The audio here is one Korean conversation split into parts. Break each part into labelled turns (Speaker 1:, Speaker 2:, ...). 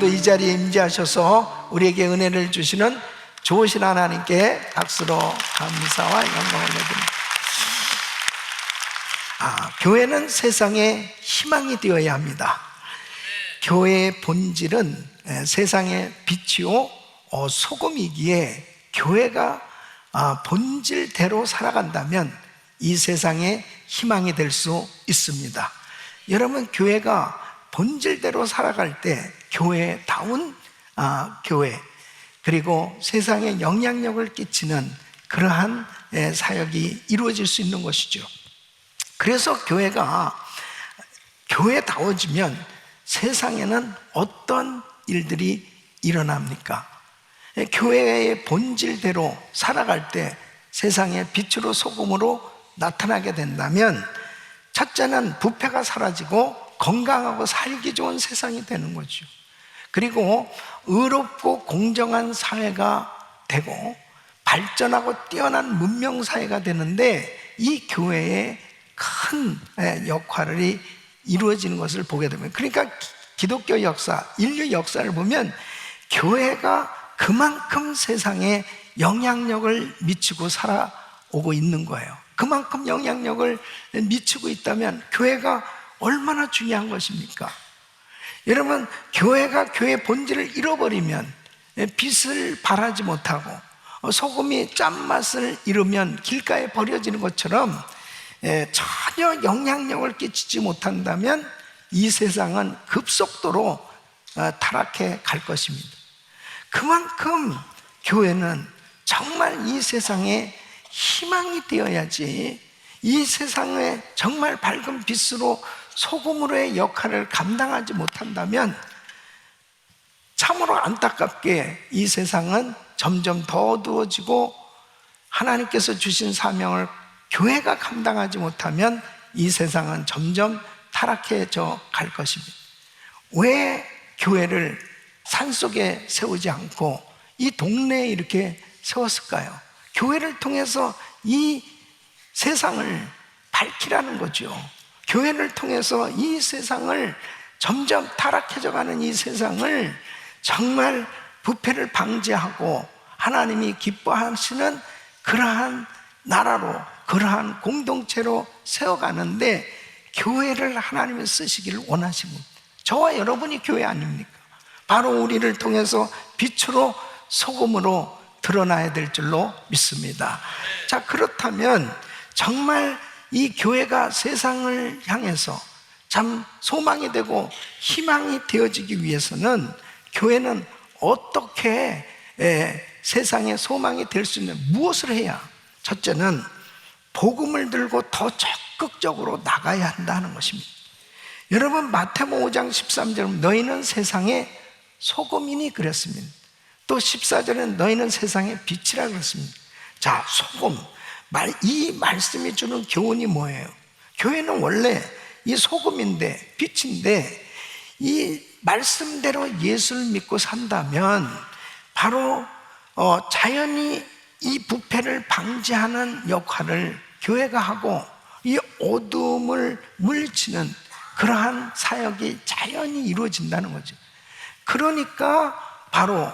Speaker 1: 오늘도 이 자리에 임재하셔서 우리에게 은혜를 주시는 좋으신 하나님께 박수로 감사와 영광을 드립니다. 교회는 세상의 희망이 되어야 합니다. 교회의 본질은 세상의 빛이요 소금이기에, 교회가 본질대로 살아간다면 이 세상의 희망이 될 수 있습니다. 여러분, 교회가 본질대로 살아갈 때 교회다운 교회, 그리고 세상에 영향력을 끼치는 그러한 사역이 이루어질 수 있는 것이죠. 그래서 교회가 교회다워지면 세상에는 어떤 일들이 일어납니까? 교회의 본질대로 살아갈 때 세상의 빛으로 소금으로 나타나게 된다면, 첫째는 부패가 사라지고 건강하고 살기 좋은 세상이 되는 거죠. 그리고 의롭고 공정한 사회가 되고 발전하고 뛰어난 문명사회가 되는데, 이 교회의 큰 역할이 이루어지는 것을 보게 됩니다. 그러니까 기독교 역사, 인류 역사를 보면 교회가 그만큼 세상에 영향력을 미치고 살아오고 있는 거예요. 그만큼 영향력을 미치고 있다면 교회가 얼마나 중요한 것입니까? 여러분, 교회가 교회의 본질을 잃어버리면, 빛을 발하지 못하고 소금이 짠맛을 잃으면 길가에 버려지는 것처럼 전혀 영향력을 끼치지 못한다면 이 세상은 급속도로 타락해 갈 것입니다. 그만큼 교회는 정말 이 세상에 희망이 되어야지, 이 세상에 정말 밝은 빛으로 소금으로의 역할을 감당하지 못한다면 참으로 안타깝게 이 세상은 점점 더 어두워지고, 하나님께서 주신 사명을 교회가 감당하지 못하면 이 세상은 점점 타락해져 갈 것입니다. 왜 교회를 산속에 세우지 않고 이 동네에 이렇게 세웠을까요? 교회를 통해서 이 세상을 밝히라는 거죠. 교회를 통해서 이 세상을, 점점 타락해져 가는 이 세상을 정말 부패를 방지하고 하나님이 기뻐하시는 그러한 나라로, 그러한 공동체로 세워가는데 교회를 하나님은 쓰시기를 원하시고, 저와 여러분이 교회 아닙니까? 바로 우리를 통해서 빛으로 소금으로 드러나야 될 줄로 믿습니다. 자, 그렇다면 정말 이 교회가 세상을 향해서 참 소망이 되고 희망이 되어지기 위해서는 교회는 어떻게 세상의 소망이 될 수 있는, 무엇을 해야? 첫째는 복음을 들고 더 적극적으로 나가야 한다는 것입니다. 여러분, 마태복음 5장 13절 너희는 세상의 소금이니 그랬습니다. 또 14절은 너희는 세상의 빛이라 그랬습니다. 자, 소금, 이 말씀이 주는 교훈이 뭐예요? 교회는 원래 이 소금인데, 빛인데, 이 말씀대로 예수를 믿고 산다면 바로 자연히 이 부패를 방지하는 역할을 교회가 하고, 이 어둠을 물리치는 그러한 사역이 자연히 이루어진다는 거죠. 그러니까 바로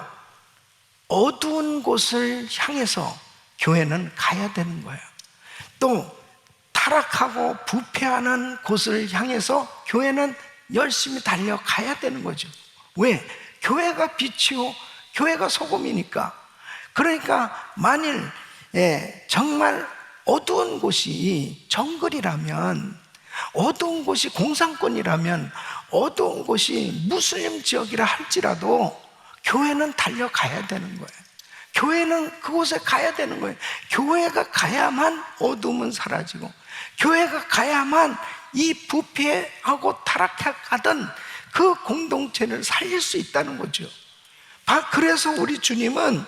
Speaker 1: 어두운 곳을 향해서 교회는 가야 되는 거예요. 또 타락하고 부패하는 곳을 향해서 교회는 열심히 달려가야 되는 거죠. 왜? 교회가 빛이요, 교회가 소금이니까. 그러니까 만일 정말 어두운 곳이 정글이라면, 어두운 곳이 공산권이라면, 어두운 곳이 무슬림 지역이라 할지라도 교회는 달려가야 되는 거예요. 교회는 그곳에 가야 되는 거예요. 교회가 가야만 어둠은 사라지고, 교회가 가야만 이 부패하고 타락해가던 그 공동체를 살릴 수 있다는 거죠. 그래서 우리 주님은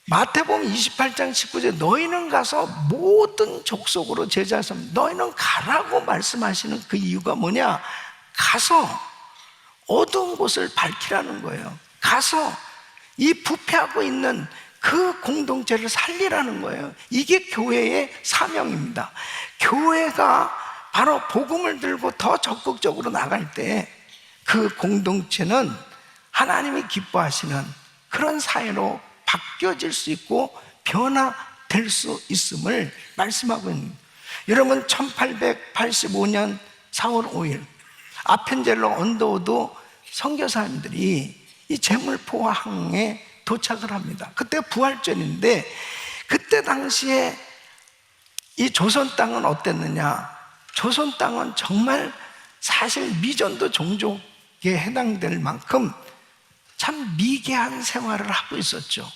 Speaker 1: 마태복음 28장 19절 너희는 가서 모든 족속으로 제자 삼으라, 너희는 가라고 말씀하시는 그 이유가 뭐냐? 가서 어두운 곳을 밝히라는 거예요. 가서 이 부패하고 있는 그 공동체를 살리라는 거예요. 이게 교회의 사명입니다. 교회가 바로 복음을 들고 더 적극적으로 나갈 때 그 공동체는 하나님이 기뻐하시는 그런 사회로 바뀌어질 수 있고 변화될 수 있음을 말씀하고 있는 거예요. 여러분, 1885년 4월 5일 아펜젤로 언더우드 선교사님들이 이 제물포항에 도착을 합니다. 그때 부활절인데, 그때 당시에 이 조선 땅은 어땠느냐? 조선 땅은 정말 사실 미전도 종족에 해당될 만큼 참 미개한 생활을 하고 있었죠.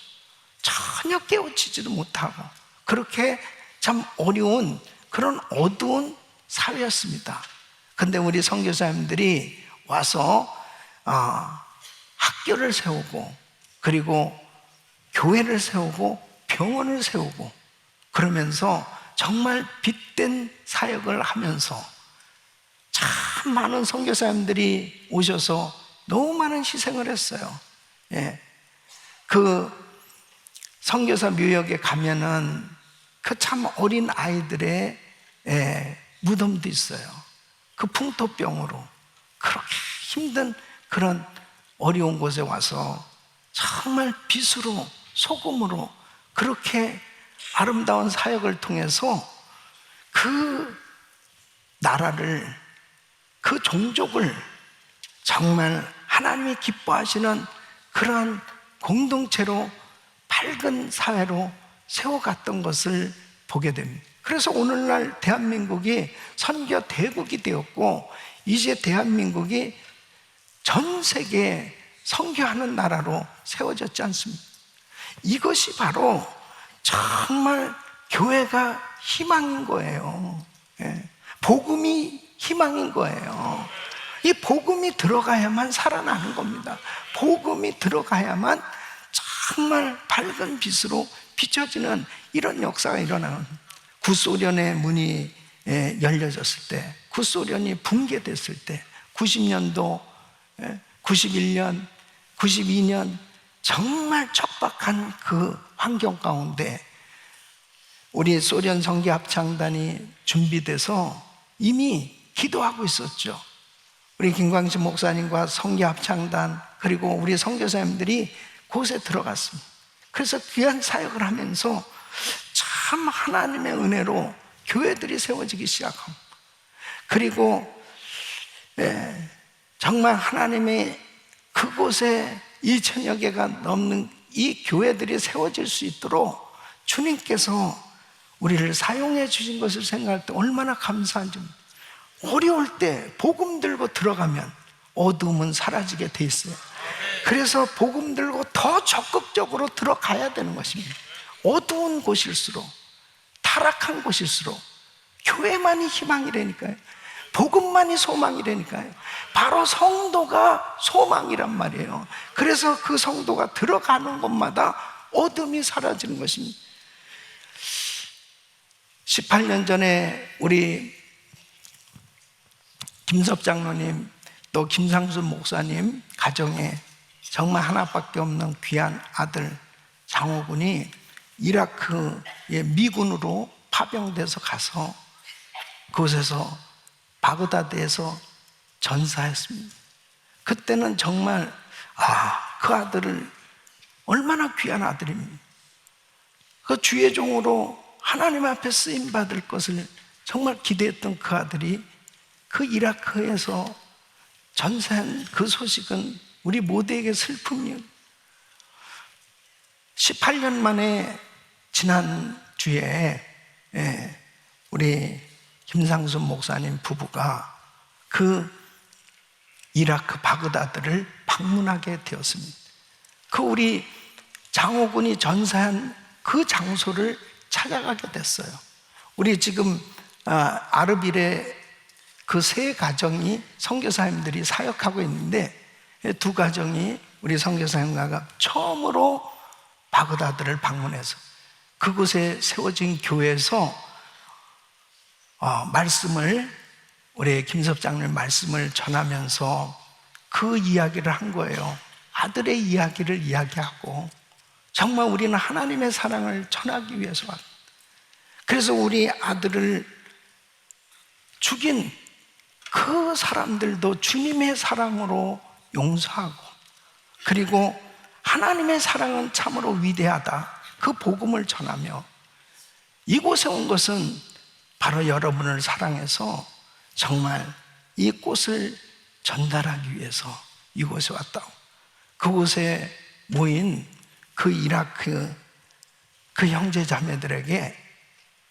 Speaker 1: 전혀 깨우치지도 못하고 그렇게 참 어려운 그런 어두운 사회였습니다. 근데 우리 선교사님들이 와서 학교를 세우고, 그리고 교회를 세우고, 병원을 세우고, 그러면서 정말 빛된 사역을 하면서 참 많은 선교사님들이 오셔서 너무 많은 희생을 했어요. 예. 그 선교사 묘역에 가면은 그 참 어린 아이들의 무덤도 있어요. 그 풍토병으로 그렇게 힘든 그런 어려운 곳에 와서 정말 빛으로, 소금으로 그렇게 아름다운 사역을 통해서 그 나라를, 그 종족을 정말 하나님이 기뻐하시는 그러한 공동체로, 밝은 사회로 세워갔던 것을 보게 됩니다. 그래서 오늘날 대한민국이 선교 대국이 되었고, 이제 대한민국이 전 세계에 선교하는 나라로 세워졌지 않습니까? 이것이 바로 정말 교회가 희망인 거예요. 복음이 희망인 거예요. 이 복음이 들어가야만 살아나는 겁니다. 복음이 들어가야만 정말 밝은 빛으로 비춰지는 이런 역사가 일어나는, 구소련의 문이 열려졌을 때, 구소련이 붕괴됐을 때, 90년도, 91년, 92년 정말 척박한 그 환경 가운데 우리 소련 선교합창단이 준비돼서 이미 기도하고 있었죠. 우리 김광식 목사님과 선교합창단, 그리고 우리 선교사님들이 곳에 들어갔습니다. 그래서 귀한 사역을 하면서 참 하나님의 은혜로 교회들이 세워지기 시작하고, 그리고 정말 하나님의 그곳에 2천여 개가 넘는 이 교회들이 세워질 수 있도록 주님께서 우리를 사용해 주신 것을 생각할 때 얼마나 감사한지. 어려울 때 복음 들고 들어가면 어둠은 사라지게 돼 있어요. 그래서 복음 들고 더 적극적으로 들어가야 되는 것입니다. 어두운 곳일수록, 타락한 곳일수록 교회만이 희망이라니까요. 복음만이 소망이라니까요. 바로 성도가 소망이란 말이에요. 그래서 그 성도가 들어가는 곳마다 어둠이 사라지는 것입니다. 18년 전에 우리 김섭 장로님, 또 김상순 목사님 가정에 정말 하나밖에 없는 귀한 아들 장호군이 이라크의 미군으로 파병돼서 가서 그곳에서 바그다드에서 전사했습니다. 그때는 정말 그 아들을, 얼마나 귀한 아들입니다. 그 주의 종으로 하나님 앞에 쓰임받을 것을 정말 기대했던 그 아들이 그 이라크에서 전사한 그 소식은 우리 모두에게 슬픔이에요. 18년 만에 지난 주에 우리 김상순 목사님 부부가 그 이라크 바그다드를 방문하게 되었습니다. 그 우리 장호군이 전사한 그 장소를 찾아가게 됐어요. 우리 지금 아르빌에 그 세 가정이 선교사님들이 사역하고 있는데, 두 가정이 우리 선교사님과 처음으로 바그다드를 방문해서 그곳에 세워진 교회에서 말씀을, 우리 김섭 장로님 말씀을 전하면서 그 이야기를 한 거예요. 아들의 이야기를 이야기하고, 정말 우리는 하나님의 사랑을 전하기 위해서 왔다. 그래서 우리 아들을 죽인 그 사람들도 주님의 사랑으로 용서하고, 그리고 하나님의 사랑은 참으로 위대하다, 그 복음을 전하며 이곳에 온 것은 바로 여러분을 사랑해서 정말 이 꽃을 전달하기 위해서 이곳에 왔다. 그곳에 모인 그 이라크 그 형제 자매들에게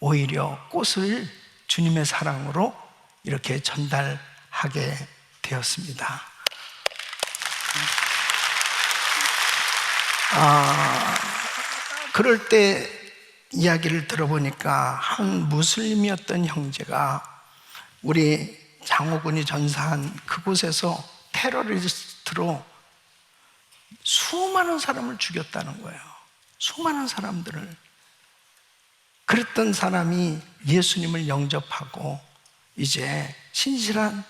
Speaker 1: 오히려 꽃을 주님의 사랑으로 이렇게 전달하게 되었습니다. 그럴 때 이야기를 들어보니까 한 무슬림이었던 형제가 우리 장호군이 전사한 그곳에서 테러리스트로 수많은 사람을 죽였다는 거예요. 수많은 사람들을. 그랬던 사람이 예수님을 영접하고 이제 신실한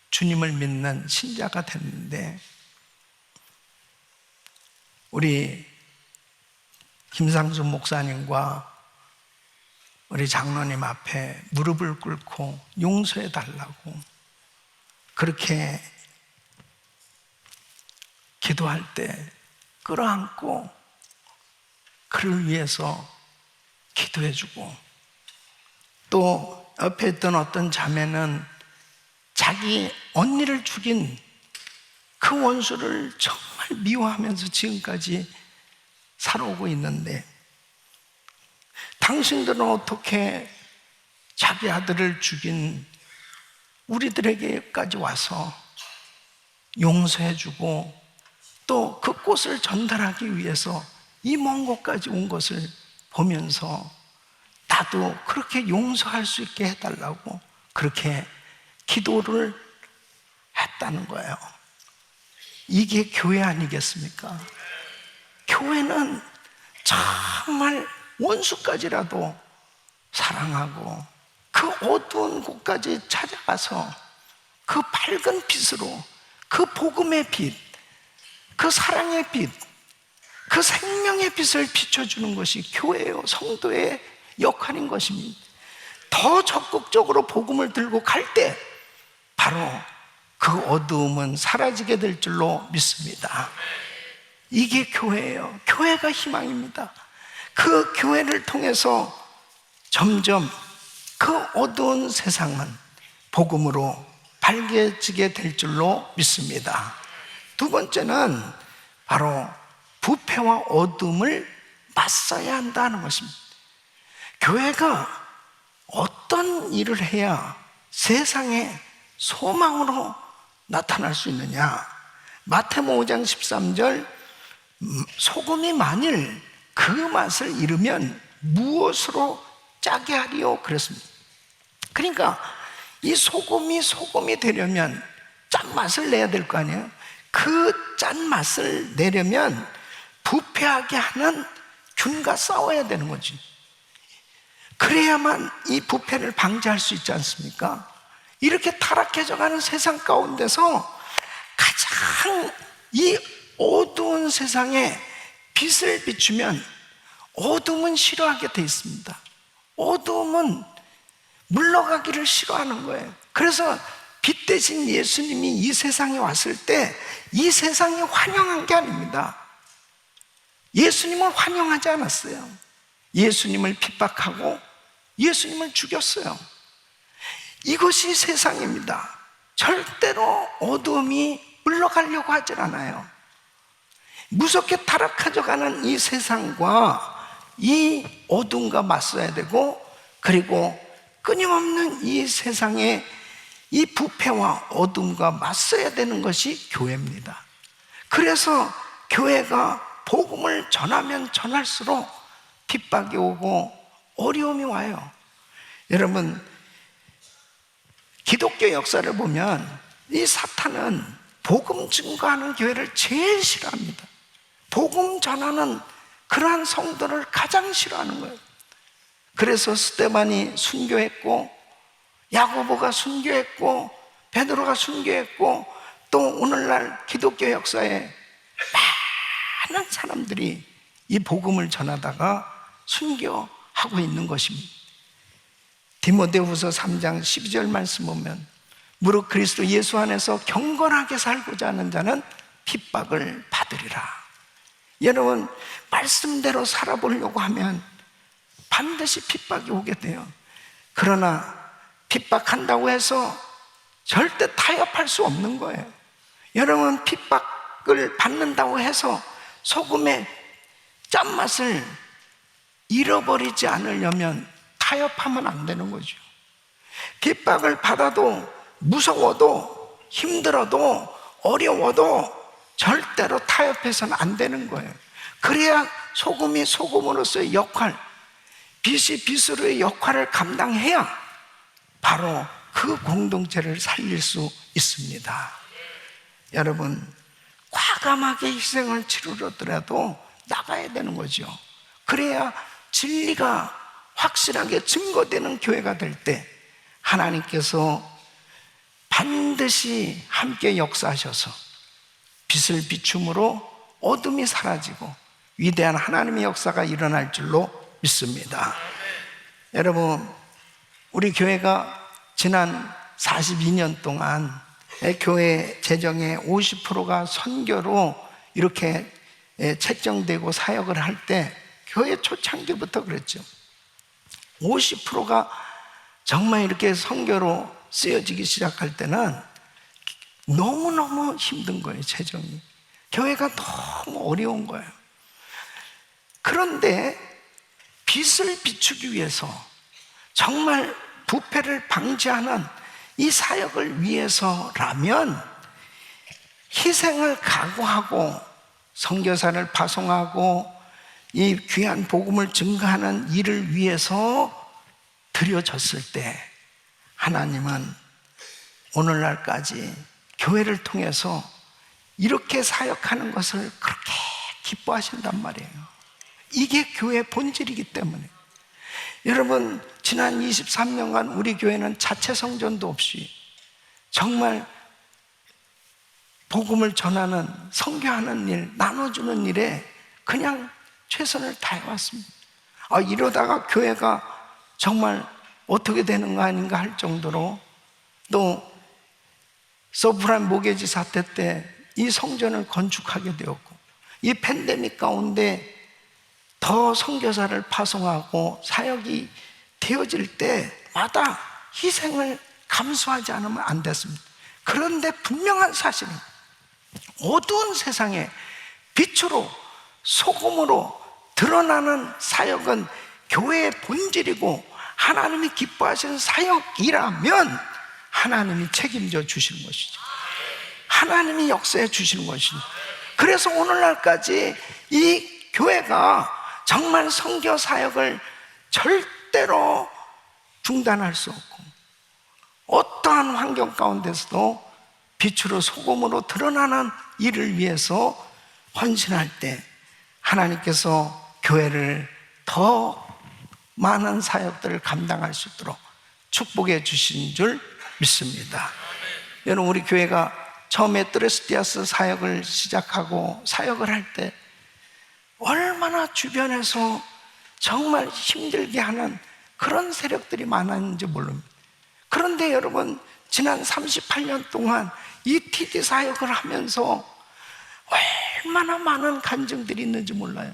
Speaker 1: 주님을 믿는 신자가 됐는데, 우리 김상준 목사님과 우리 장로님 앞에 무릎을 꿇고 용서해 달라고 그렇게 기도할 때 끌어안고 그를 위해서 기도해주고, 또 옆에 있던 어떤 자매는 자기 언니를 죽인 그 원수를 정말 미워하면서 지금까지 살아오고 있는데, 당신들은 어떻게 자기 아들을 죽인 우리들에게까지 와서 용서해주고 또 그 꽃을 전달하기 위해서 이 먼 곳까지 온 것을 보면서 나도 그렇게 용서할 수 있게 해달라고 그렇게 기도를 했다는 거예요. 이게 교회 아니겠습니까? 교회는 정말 원수까지라도 사랑하고 그 어두운 곳까지 찾아가서 그 밝은 빛으로, 그 복음의 빛, 그 사랑의 빛, 그 생명의 빛을 비춰주는 것이 교회요, 성도의 역할인 것입니다. 더 적극적으로 복음을 들고 갈 때 바로 그 어두움은 사라지게 될 줄로 믿습니다. 이게 교회예요. 교회가 희망입니다. 그 교회를 통해서 점점 그 어두운 세상은 복음으로 밝혀지게 될 줄로 믿습니다. 두 번째는 바로 부패와 어둠을 맞서야 한다는 것입니다. 교회가 어떤 일을 해야 세상에 소망으로 나타날 수 있느냐? 마태복음 5장 13절, 소금이 만일 그 맛을 잃으면 무엇으로 짜게 하리요? 그랬습니다. 그러니까 이 소금이 되려면 짠맛을 내야 될 거 아니에요? 그 짠맛을 내려면 부패하게 하는 균과 싸워야 되는 거지. 그래야만 이 부패를 방지할 수 있지 않습니까? 이렇게 타락해져 가는 세상 가운데서 가장 이 어두운 세상에 빛을 비추면 어둠은 싫어하게 돼 있습니다. 어둠은 물러가기를 싫어하는 거예요. 그래서 빛 대신 예수님이 이 세상에 왔을 때 이 세상이 환영한 게 아닙니다. 예수님을 환영하지 않았어요. 예수님을 핍박하고 예수님을 죽였어요. 이것이 세상입니다. 절대로 어둠이 물러가려고 하질 않아요. 무섭게 타락해져 가는 이 세상과 이 어둠과 맞서야 되고, 그리고 끊임없는 이 세상에 이 부패와 어둠과 맞서야 되는 것이 교회입니다. 그래서 교회가 복음을 전하면 전할수록 핍박이 오고 어려움이 와요. 여러분, 기독교 역사를 보면 이 사탄은 복음 증거하는 교회를 제일 싫어합니다. 복음 전하는 그러한 성도를 가장 싫어하는 거예요. 그래서 스데반이 순교했고, 야고보가 순교했고, 베드로가 순교했고, 또 오늘날 기독교 역사에 많은 사람들이 이 복음을 전하다가 순교하고 있는 것입니다. 디모데후서 3장 12절 말씀 보면 무릇 그리스도 예수 안에서 경건하게 살고자 하는 자는 핍박을 받으리라. 여러분, 말씀대로 살아보려고 하면 반드시 핍박이 오게 돼요. 그러나 핍박한다고 해서 절대 타협할 수 없는 거예요. 여러분, 핍박을 받는다고 해서 소금의 짠맛을 잃어버리지 않으려면 타협하면 안 되는 거죠. 핍박을 받아도 무서워도 힘들어도 어려워도 절대로 타협해서는 안 되는 거예요. 그래야 소금이 소금으로서의 역할, 빛이 빛으로의 역할을 감당해야 바로 그 공동체를 살릴 수 있습니다. 여러분, 과감하게 희생을 치르더라도 나가야 되는 거죠. 그래야 진리가 확실하게 증거되는 교회가 될 때 하나님께서 반드시 함께 역사하셔서 빛을 비춤으로 어둠이 사라지고 위대한 하나님의 역사가 일어날 줄로 믿습니다. 여러분, 우리 교회가 지난 42년 동안 교회 재정의 50%가 선교로 이렇게 책정되고 사역을 할 때 교회 초창기부터 그랬죠. 50%가 정말 이렇게 선교로 쓰여지기 시작할 때는 너무너무 힘든 거예요. 재정이, 교회가 너무 어려운 거예요. 그런데 빛을 비추기 위해서 정말 부패를 방지하는 이 사역을 위해서라면 희생을 각오하고 선교사를 파송하고 이 귀한 복음을 증거하는 일을 위해서 드려졌을 때 하나님은 오늘날까지 교회를 통해서 이렇게 사역하는 것을 그렇게 기뻐하신단 말이에요. 이게 교회의 본질이기 때문에. 여러분, 지난 23년간 우리 교회는 자체 성전도 없이 정말 복음을 전하는, 선교하는 일, 나눠주는 일에 그냥 최선을 다해왔습니다. 이러다가 교회가 정말 어떻게 되는 거 아닌가 할 정도로, 또 서브프라임 모게지 사태 때 이 성전을 건축하게 되었고, 이 팬데믹 가운데 더 선교사를 파송하고 사역이 되어질 때마다 희생을 감수하지 않으면 안 됐습니다. 그런데 분명한 사실은 어두운 세상에 빛으로 소금으로 드러나는 사역은 교회의 본질이고 하나님이 기뻐하시는 사역이라면 하나님이 책임져 주시는 것이죠. 하나님이 역사해 주시는 것이죠. 그래서 오늘날까지 이 교회가 정말 선교 사역을 절대로 중단할 수 없고 어떠한 환경 가운데서도 빛으로 소금으로 드러나는 일을 위해서 헌신할 때 하나님께서 교회를 더 많은 사역들을 감당할 수 있도록 축복해 주신 줄 믿습니다. 여러분, 우리 교회가 처음에 뜨레스티아스 사역을 시작하고 사역을 할 때 얼마나 주변에서 정말 힘들게 하는 그런 세력들이 많았는지 모릅니다. 그런데 여러분, 지난 38년 동안 이 TD 사역을 하면서 얼마나 많은 간증들이 있는지 몰라요.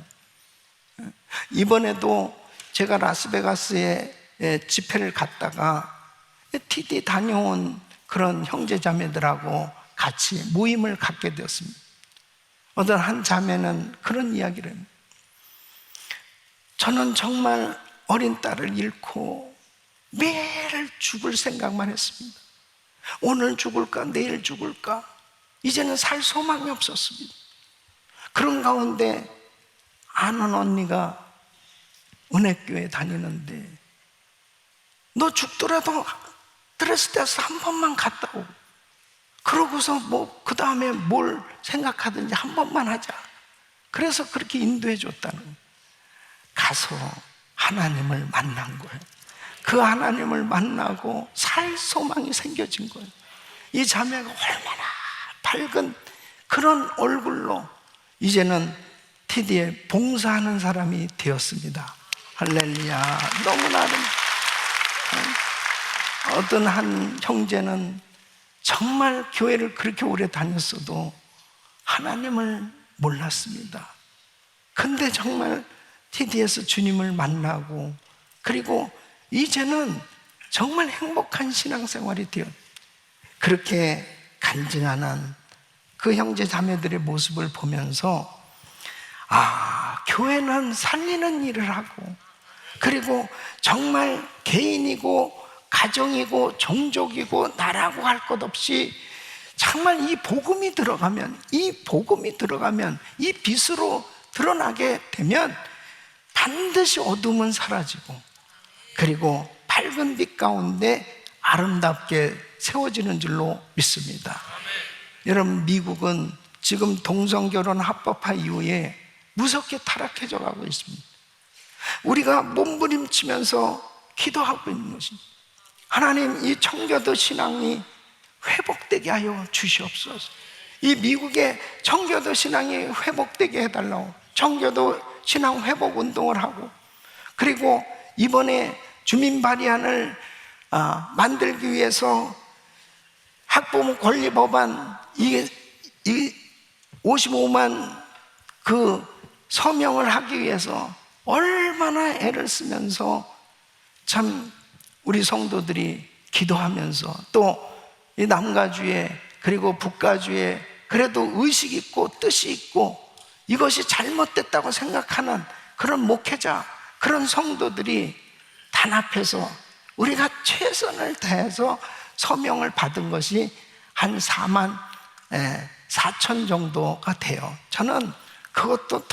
Speaker 1: 이번에도 제가 라스베가스에 집회를 갔다가 TD 다녀온 그런 형제자매들하고 같이 모임을 갖게 되었습니다. 어떤 한 자매는 그런 이야기를 합니다. 저는 정말 어린 딸을 잃고 매일 죽을 생각만 했습니다. 오늘 죽을까 내일 죽을까, 이제는 살 소망이 없었습니다. 그런 가운데 아는 언니가 은혜교회 다니는데 너 죽더라도 드레스데스 한 번만 갔다 오고 그러고서 그 다음에 뭘 생각하든지 한 번만 하자. 그래서 그렇게 인도해 줬다는 거예요. 가서 하나님을 만난 거예요. 그 하나님을 만나고 살 소망이 생겨진 거예요. 이 자매가 얼마나 밝은 그런 얼굴로 이제는 TD에 봉사하는 사람이 되었습니다. 할렐루야. 너무나 아름다워요. 어떤 한 형제는 정말 교회를 그렇게 오래 다녔어도 하나님을 몰랐습니다. 근데 정말 TD에서 주님을 만나고, 그리고 이제는 정말 행복한 신앙생활이 되었. 그렇게 간증하는 그 형제 자매들의 모습을 보면서 교회는 살리는 일을 하고, 그리고 정말 개인이고 가정이고 종족이고 나라고 할 것 없이 정말 이 복음이 들어가면, 이 빛으로 드러나게 되면 반드시 어둠은 사라지고, 그리고 밝은 빛 가운데 아름답게 세워지는 줄로 믿습니다. 여러분, 미국은 지금 동성결혼 합법화 이후에 무섭게 타락해져 가고 있습니다. 우리가 몸부림치면서 기도하고 있는 것입니다. 하나님, 이 청교도 신앙이 회복되게 하여 주시옵소서. 이 미국의 청교도 신앙이 회복되게 해달라고 청교도 신앙 회복 운동을 하고, 그리고 이번에 주민 발의안을 만들기 위해서 학부모 권리 법안, 이게 55만 그 서명을 하기 위해서 얼마나 애를 쓰면서 참 우리 성도들이 기도하면서, 또 이 남가주에 그리고 북가주에 그래도 의식 있고 뜻이 있고 이것이 잘못됐다고 생각하는 그런 목회자, 그런 성도들이 단합해서 우리가 최선을 다해서 서명을 받은 것이 한 4만 4천 정도가 돼요. 저는 그것도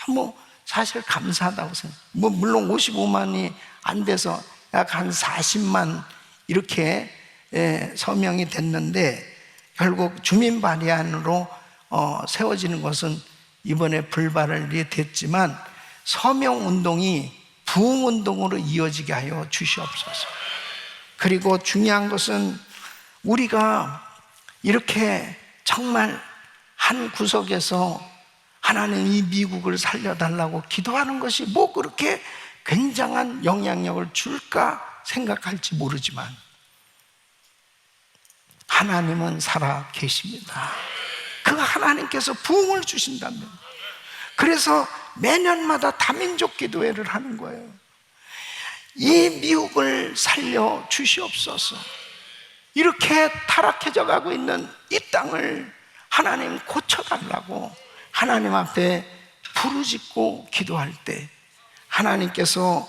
Speaker 1: 너무 사실 감사하다고 생각해요. 물론 55만이 안 돼서 약 한 40만 이렇게 서명이 됐는데, 결국 주민 발의안으로 세워지는 것은 이번에 불발이 됐지만 서명 운동이 부흥 운동으로 이어지게 하여 주시옵소서. 그리고 중요한 것은 우리가 이렇게 정말 한 구석에서 하나님 이 미국을 살려달라고 기도하는 것이 뭐 그렇게 굉장한 영향력을 줄까 생각할지 모르지만 하나님은 살아 계십니다. 그 하나님께서 부흥을 주신다면, 그래서 매년마다 다민족 기도회를 하는 거예요. 이 미국을 살려 주시옵소서. 이렇게 타락해져 가고 있는 이 땅을 하나님 고쳐달라고 하나님 앞에 부르짖고 기도할 때, 하나님께서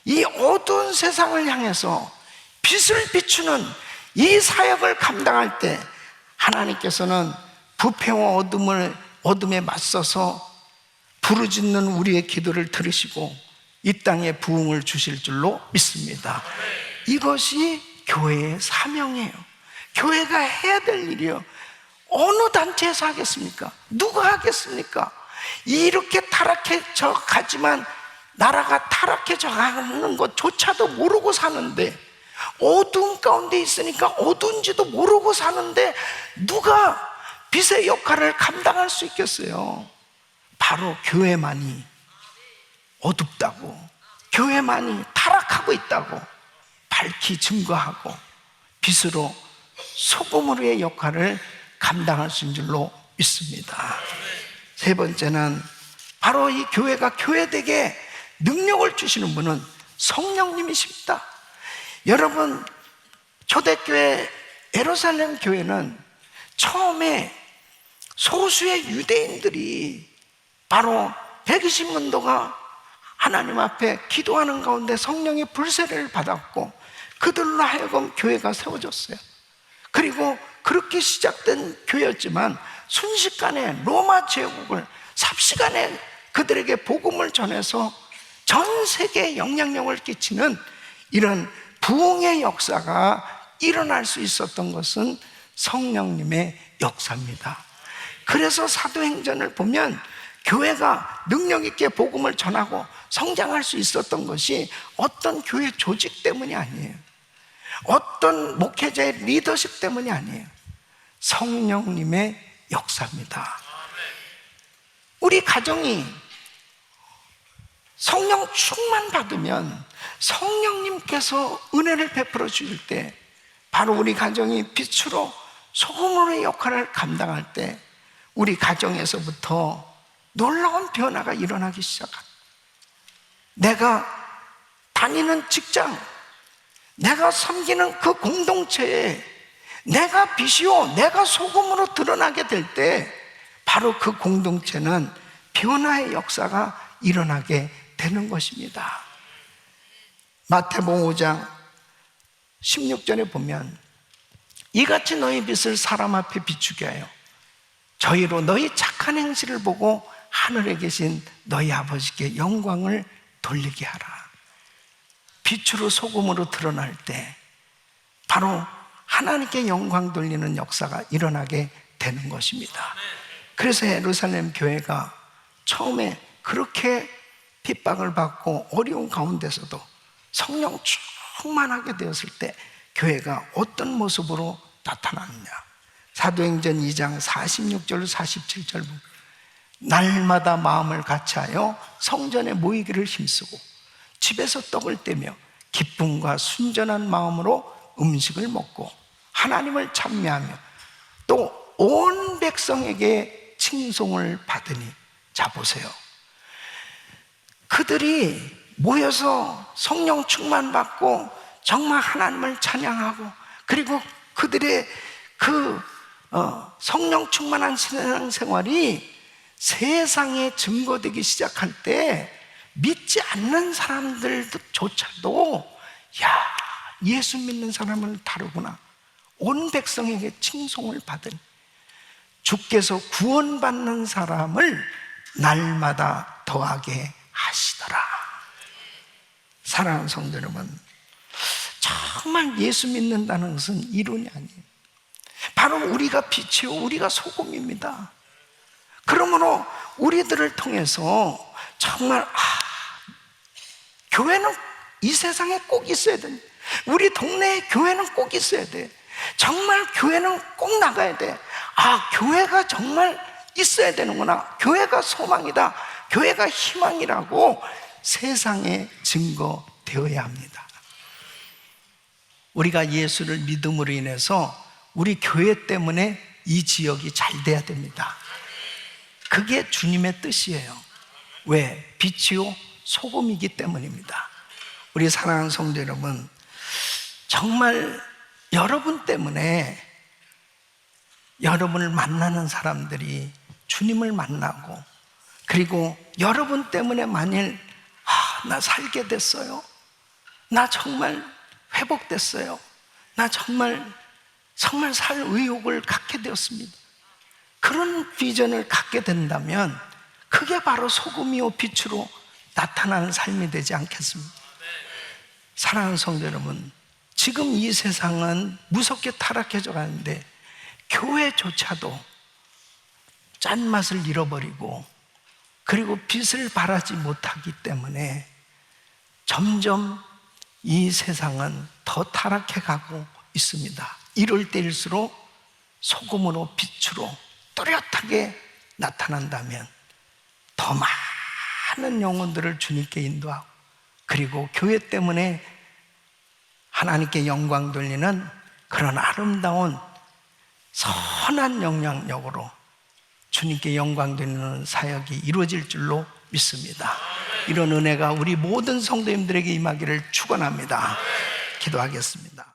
Speaker 1: 이 어두운 세상을 향해서 빛을 비추는 이 사역을 감당할 때 하나님께서는 부패와 어둠에 맞서서 부르짖는 우리의 기도를 들으시고 이 땅에 부흥을 주실 줄로 믿습니다. 이것이 교회의 사명이에요. 교회가 해야 될 일이에요. 어느 단체에서 하겠습니까? 누가 하겠습니까? 이렇게 타락해져 가지만 나라가 타락해져 가는 것조차도 모르고 사는데, 어두운 가운데 있으니까 어두운지도 모르고 사는데 누가 빛의 역할을 감당할 수 있겠어요? 바로 교회만이 어둡다고, 교회만이 타락하고 있다고 밝히 증거하고 빛으로 소금으로의 역할을 감당할 수 있는 줄로 믿습니다. 세 번째는 바로 이 교회가 교회되게 능력을 주시는 분은 성령님이십니다. 여러분, 초대교회 예루살렘 교회는 처음에 소수의 유대인들이 바로 120문도가 하나님 앞에 기도하는 가운데 성령의 불세례를 받았고, 그들로 하여금 교회가 세워졌어요. 그리고 그렇게 시작된 교회였지만 순식간에 로마 제국을 삽시간에 그들에게 복음을 전해서 전 세계에 영향력을 끼치는 이런 부흥의 역사가 일어날 수 있었던 것은 성령님의 역사입니다. 그래서 사도행전을 보면 교회가 능력 있게 복음을 전하고 성장할 수 있었던 것이 어떤 교회 조직 때문이 아니에요. 어떤 목회자의 리더십 때문이 아니에요. 성령님의 역사입니다. 우리 가정이 성령 충만 받으면 성령님께서 은혜를 베풀어 주실 때, 바로 우리 가정이 빛으로 소금으로의 역할을 감당할 때 우리 가정에서부터 놀라운 변화가 일어나기 시작합니다. 내가 다니는 직장, 내가 섬기는 그 공동체에 내가 빛이요, 내가 소금으로 드러나게 될 때 바로 그 공동체는 변화의 역사가 일어나게 되는 것입니다. 마태복음 5장 16절에 보면 이같이 너희 빛을 사람 앞에 비추게 하여 저희로 너희 착한 행실을 보고 하늘에 계신 너희 아버지께 영광을 돌리게 하라. 빛으로 소금으로 드러날 때 바로 하나님께 영광 돌리는 역사가 일어나게 되는 것입니다. 그래서 예루살렘 교회가 처음에 그렇게 핍박을 받고 어려운 가운데서도 성령 충만하게 되었을 때 교회가 어떤 모습으로 나타났느냐. 사도행전 2장 46절 47절 보면 날마다 마음을 같이하여 성전에 모이기를 힘쓰고 집에서 떡을 떼며 기쁨과 순전한 마음으로 음식을 먹고 하나님을 찬미하며 또 온 백성에게 칭송을 받으니. 자 보세요, 그들이 모여서 성령 충만 받고 정말 하나님을 찬양하고 그리고 그들의 그 성령 충만한 신앙생활이 세상에 증거되기 시작할 때 믿지 않는 사람들조차도 야, 예수 믿는 사람은 다르구나, 온 백성에게 칭송을 받은 주께서 구원받는 사람을 날마다 더하게 하시더라. 사랑하는 성도 여러분, 정말 예수 믿는다는 것은 이론이 아니에요. 바로 우리가 빛이요, 우리가 소금입니다. 그러므로 우리들을 통해서 정말 교회는 이 세상에 꼭 있어야 돼. 우리 동네에 교회는 꼭 있어야 돼. 정말 교회는 꼭 나가야 돼. 교회가 정말 있어야 되는구나. 교회가 소망이다. 교회가 희망이라고 세상에 증거되어야 합니다. 우리가 예수를 믿음으로 인해서 우리 교회 때문에 이 지역이 잘 돼야 됩니다. 그게 주님의 뜻이에요. 왜? 빛이요 소금이기 때문입니다. 우리 사랑하는 성도 여러분, 정말 여러분 때문에 여러분을 만나는 사람들이 주님을 만나고 그리고 여러분 때문에 만일 나 살게 됐어요, 나 정말 회복됐어요, 나 정말 살 의욕을 갖게 되었습니다, 그런 비전을 갖게 된다면 그게 바로 소금이요 빛으로 나타나는 삶이 되지 않겠습니까? 사랑하는 성도 여러분, 지금 이 세상은 무섭게 타락해져 가는데 교회조차도 짠맛을 잃어버리고 그리고 빛을 발하지 못하기 때문에 점점 이 세상은 더 타락해 가고 있습니다. 이럴 때일수록 소금으로 빛으로 또렷하게 나타난다면 더 많은 영혼들을 주님께 인도하고 그리고 교회 때문에 하나님께 영광 돌리는 그런 아름다운 선한 영향력으로 주님께 영광 돌리는 사역이 이루어질 줄로 믿습니다. 이런 은혜가 우리 모든 성도님들에게 임하기를 축원합니다. 기도하겠습니다.